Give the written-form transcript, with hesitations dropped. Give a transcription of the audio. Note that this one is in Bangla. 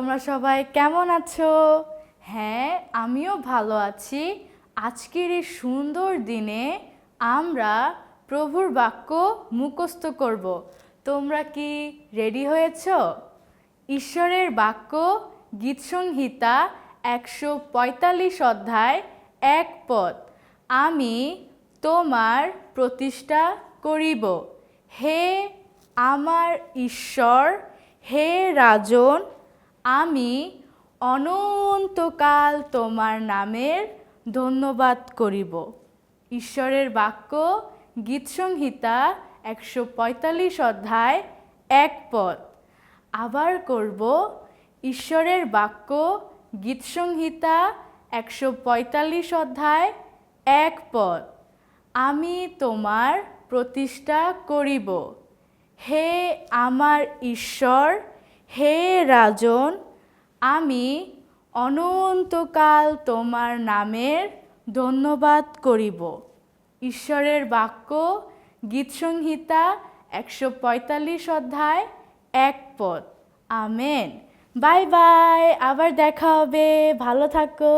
তোমরা সবাই কেমন আছো? হ্যাঁ, আমিও ভালো আছি। আজকের এই সুন্দর দিনে আমরা প্রভুর বাক্য মুখস্থ করব। তোমরা কি রেডি হয়েছো? ঈশ্বরের বাক্য গীতসংহিতা 145 অধ্যায় 1 পদ। আমি তোমার প্রতিষ্ঠা করিব, হে আমার ঈশ্বর, হে রাজন, আমি অনন্তকাল তোমার নামের ধন্যবাদ করিব। ঈশ্বরের বাক্য গীতসংহিতা 145 অধ্যায় 1 পদ। আবার করব, ঈশ্বরের বাক্য গীতসংহিতা 145 অধ্যায় 1 পদ। আমি তোমার প্রতিষ্ঠা করিব, হে আমার ঈশ্বর, হে রাজন, আমি অনন্তকাল তোমার নামের ধন্যবাদ করিব। ঈশ্বরের বাক্য গীতসংহিতা 145 অধ্যায় 1 পদ। আমেন। বাই বাই, আবার দেখা হবে, ভালো থাকো।